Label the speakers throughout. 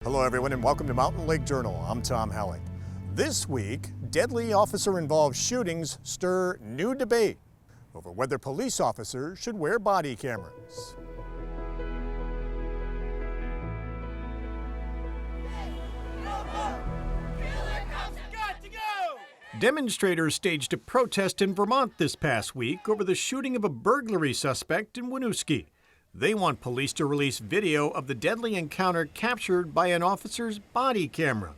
Speaker 1: Hello everyone and welcome to Mountain Lake Journal. I'm Tom Halleck. This week, deadly officer-involved shootings stir new debate over whether police officers should wear body cameras. Demonstrators staged a protest in Vermont this past week over the shooting of a burglary suspect in Winooski. They want police to release video of the deadly encounter captured by an officer's body camera.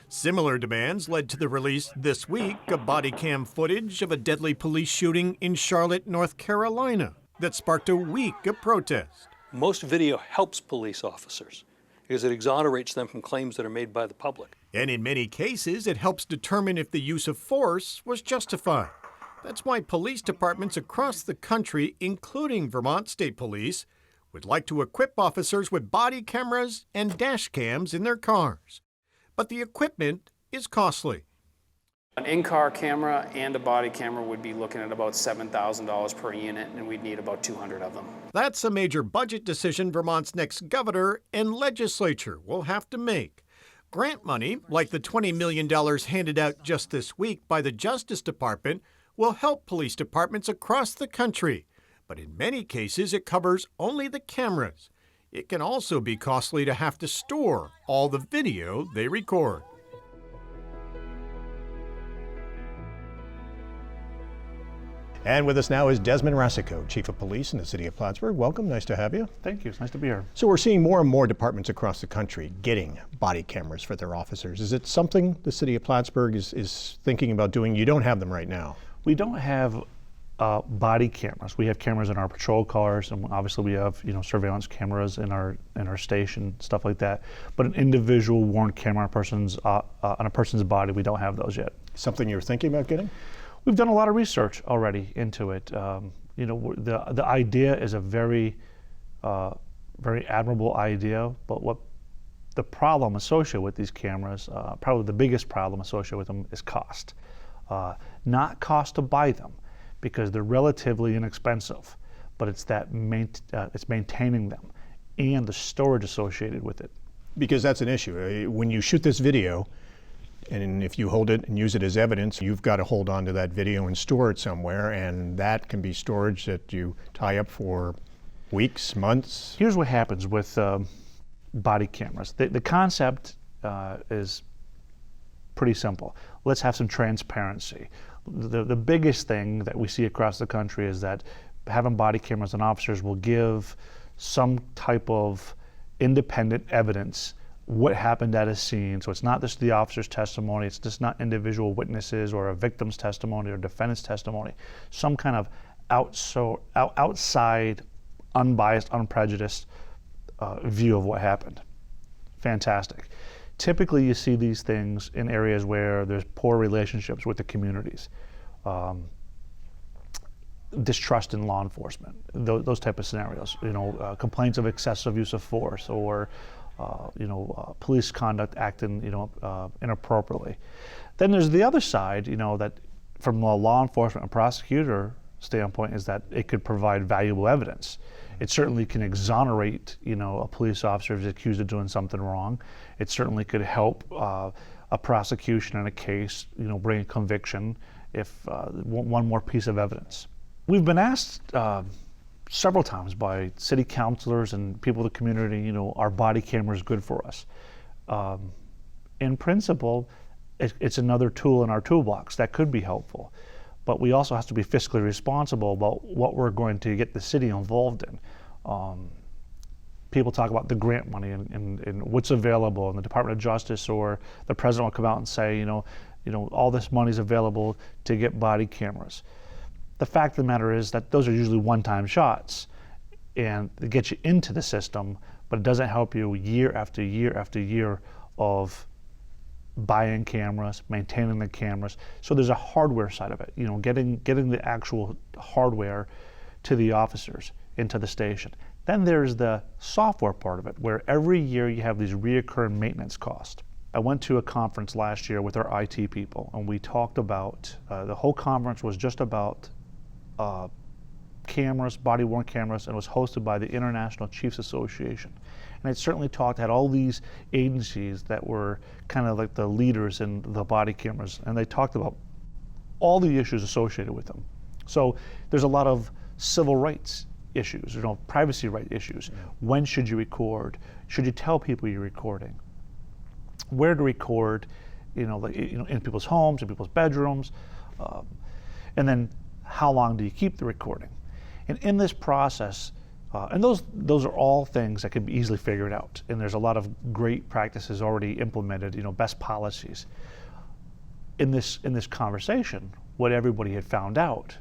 Speaker 1: Similar demands led to the release this week of body cam footage of a deadly police shooting in Charlotte, North Carolina that sparked a week of protest.
Speaker 2: Most video helps police officers because it exonerates them from claims that are made by the public.
Speaker 1: And in many cases, it helps determine if the use of force was justified. That's why police departments across the country, including Vermont State Police, would like to equip officers with body cameras and dash cams in their cars. But the equipment is costly.
Speaker 3: An in-car camera and a body camera would be looking at about $7,000 per unit, and we'd need about 200 of them.
Speaker 1: That's a major budget decision Vermont's next governor and legislature will have to make. Grant money, like the $20 million handed out just this week by the Justice Department, will help police departments across the country. But in many cases, it covers only the cameras. It can also be costly to have to store all the video they record. And with us now is Desmond Racicot, Chief of Police in the city of Plattsburgh. Welcome, nice to have you.
Speaker 4: Thank you, it's nice to be here.
Speaker 1: So we're seeing more and more departments across the country getting body cameras for their officers. Is it something the city of Plattsburgh is thinking about doing? You don't have them right now.
Speaker 4: We don't have body cameras. We have cameras in our patrol cars, and obviously we have surveillance cameras in our station, stuff like that. But an individual worn camera on a person's body, we don't have those yet.
Speaker 1: Something you're thinking about getting?
Speaker 4: We've done a lot of research already into it. The idea is a very admirable idea, but what the problem associated with these cameras, probably the biggest problem associated with them, is cost. Not cost to buy them, because they're relatively inexpensive, but it's it's maintaining them and the storage associated with it.
Speaker 1: Because that's an issue. When you shoot this video, and if you hold it and use it as evidence, you've got to hold on to that video and store it somewhere, and that can be storage that you tie up for weeks, months.
Speaker 4: Here's what happens with body cameras. The concept is pretty simple. Let's have some transparency. The biggest thing that we see across the country is that having body cameras on officers will give some type of independent evidence what happened at a scene. So it's not just the officer's testimony, it's just not individual witnesses or a victim's testimony or defendant's testimony. Some kind of outside, unbiased, unprejudiced view of what happened. Fantastic. Typically you see these things in areas where there's poor relationships with the communities. Distrust in law enforcement, those type of scenarios. Complaints of excessive use of force, or police conduct acting inappropriately. Then there's the other side, that from a law enforcement and prosecutor standpoint, is that it could provide valuable evidence. It certainly can exonerate a police officer if he's accused of doing something wrong. It certainly could help a prosecution in a case, bring a conviction if one more piece of evidence. We've been asked several times by city councilors and people in the community, are body cameras good for us? In principle, it's another tool in our toolbox that could be helpful. But we also have to be fiscally responsible about what we're going to get the city involved in. People talk about the grant money and what's available, and the Department of Justice or the president will come out and say, all this money is available to get body cameras. The fact of the matter is that those are usually one-time shots, and they get you into the system, but it doesn't help you year after year after year of buying cameras, maintaining the cameras. So there's a hardware side of it, getting the actual hardware to the officers, into the station. Then there's the software part of it, where every year you have these reoccurring maintenance costs. I went to a conference last year with our IT people, and we talked about, the whole conference was just about cameras, body-worn cameras, and it was hosted by the International Chiefs Association. And I certainly had all these agencies that were kind of like the leaders in the body cameras, and they talked about all the issues associated with them. So there's a lot of civil rights issues, privacy right issues. When should you record? Should you tell people you're recording? Where to record? In people's homes, in people's bedrooms, and then how long do you keep the recording? And in this process, and those are all things that can be easily figured out. And there's a lot of great practices already implemented, best policies. In this conversation, what everybody had found out,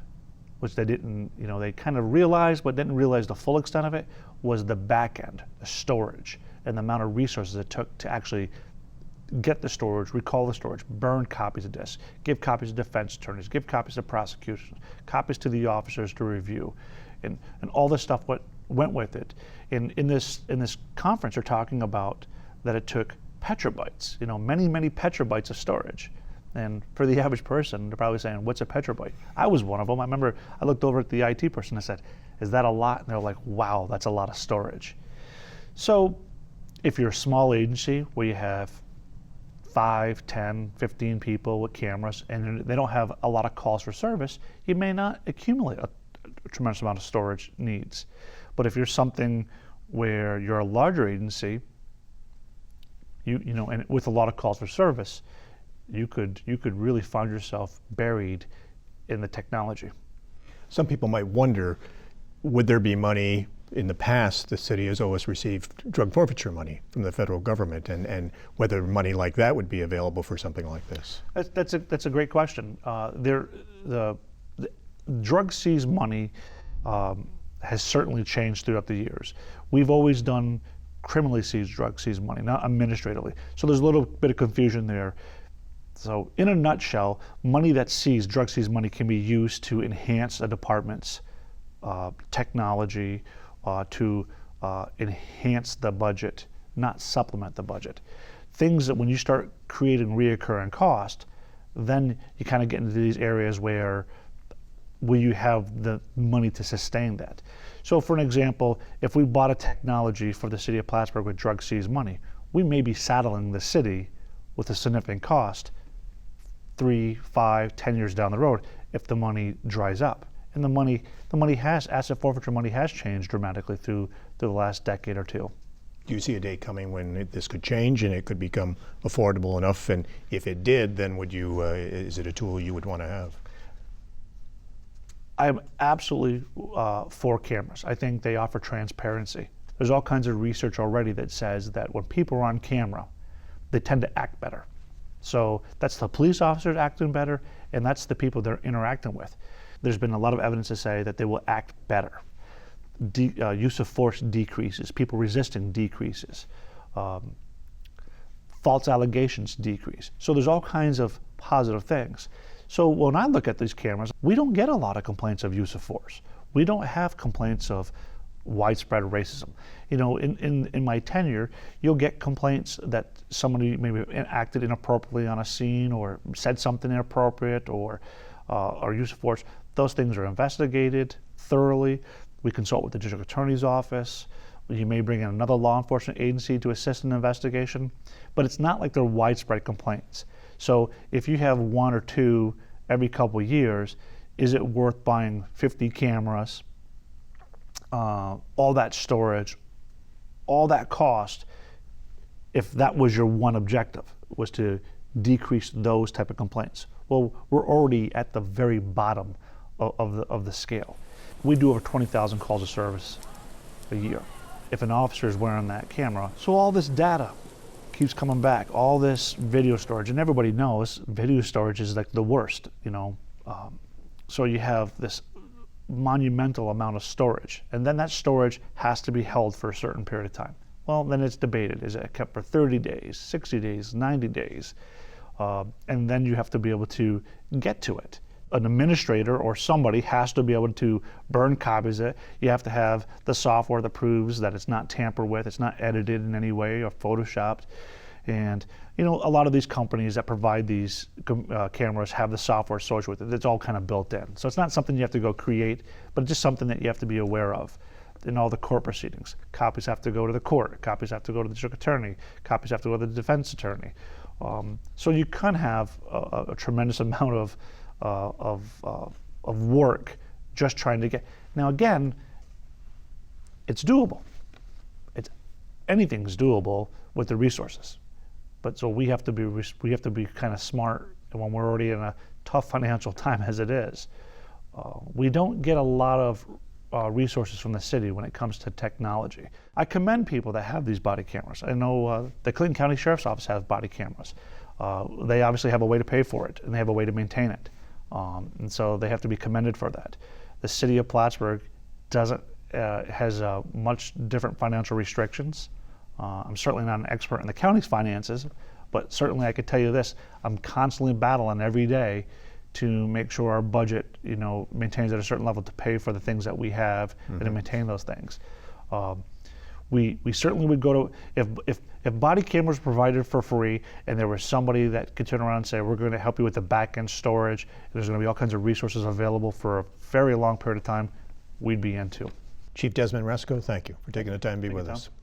Speaker 4: which they didn't, they kind of realized but didn't realize the full extent of it, was the back end, the storage, and the amount of resources it took to actually get the storage, recall the storage, burn copies of disks, give copies to defense attorneys, give copies to prosecution, copies to the officers to review, and all this stuff what went with it. In this conference, they're talking about that it took petabytes, many petabytes of storage. And for the average person, they're probably saying, what's a petabyte? I was one of them. I remember I looked over at the IT person and I said, is that a lot? And they're like, wow, that's a lot of storage. So if you're a small agency where you have 5, 10, 15 people with cameras and they don't have a lot of calls for service, you may not accumulate a tremendous amount of storage needs. But if you're something where you're a larger agency, and with a lot of calls for service, you could really find yourself buried in the technology.
Speaker 5: Some people might wonder, would there be money? In the past, the city has always received drug forfeiture money from the federal government, and whether money like that would be available for something like this.
Speaker 4: That's a great question. The drug seize money has certainly changed throughout the years. We've always done criminally seized drug seize money, not administratively. So there's a little bit of confusion there. So in a nutshell, money that's seized, drug seized money, can be used to enhance a department's technology, to enhance the budget, not supplement the budget. Things that when you start creating reoccurring cost, then you kind of get into these areas where you have the money to sustain that. So for an example, if we bought a technology for the city of Plattsburgh with drug seized money, we may be saddling the city with a significant cost 3, 5, 10 years down the road if the money dries up. And the money asset forfeiture money has changed dramatically through the last decade or two.
Speaker 5: Do you see a day coming when this could change and it could become affordable enough? And if it did, then would you? Is it a tool you would want to have?
Speaker 4: I'm absolutely for cameras. I think they offer transparency. There's all kinds of research already that says that when people are on camera, they tend to act better. So that's the police officers acting better, and that's the people they're interacting with. There's been a lot of evidence to say that they will act better. Use of force decreases, people resisting decreases, false allegations decrease. So there's all kinds of positive things. So when I look at these cameras, we don't get a lot of complaints of use of force. We don't have complaints of widespread racism. In my tenure, you'll get complaints that somebody maybe acted inappropriately on a scene or said something inappropriate or use of force. Those things are investigated thoroughly. We consult with the district attorney's office. You may bring in another law enforcement agency to assist in the investigation, but it's not like they're widespread complaints. So if you have 1 or 2 every couple of years, is it worth buying 50 cameras, all that storage, all that cost, if that was your one objective, was to decrease those type of complaints? Well, we're already at the very bottom of the scale. We do over 20,000 calls of service a year. If an officer is wearing that camera, so all this data keeps coming back, all this video storage, and everybody knows video storage is like the worst, so you have this monumental amount of storage, and then that storage has to be held for a certain period of time. Well, then it's debated. Is it kept for 30 days, 60 days, 90 days? And then you have to be able to get to it. An administrator or somebody has to be able to burn copies of it. You have to have the software that proves that it's not tampered with, it's not edited in any way or photoshopped. And a lot of these companies that provide these cameras have the software associated with it. It's all kind of built in. So it's not something you have to go create, but just something that you have to be aware of. in all the court proceedings. Copies have to go to the court. Copies have to go to the district attorney. Copies have to go to the defense attorney. So you can have a tremendous amount of work just trying to get. Now again, it's doable. Anything's doable with the resources, but so we have to be kind of smart. And when we're already in a tough financial time as it is, we don't get a lot of resources from the city when it comes to technology. I commend people that have these body cameras. I know the Clinton County Sheriff's Office has body cameras. They obviously have a way to pay for it, and they have a way to maintain it, and so they have to be commended for that. The city of Plattsburgh has much different financial restrictions. I'm certainly not an expert in the county's finances, but certainly I could tell you this: I'm constantly battling every day to make sure our budget, maintains at a certain level to pay for the things that we have and to maintain those things. We certainly would go to, if body cameras were provided for free and there was somebody that could turn around and say, we're going to help you with the back end storage, and there's going to be all kinds of resources available for a very long period of time, we'd be into.
Speaker 5: Chief Desmond Racicot, thank you for taking the time to be with us.
Speaker 4: Tom.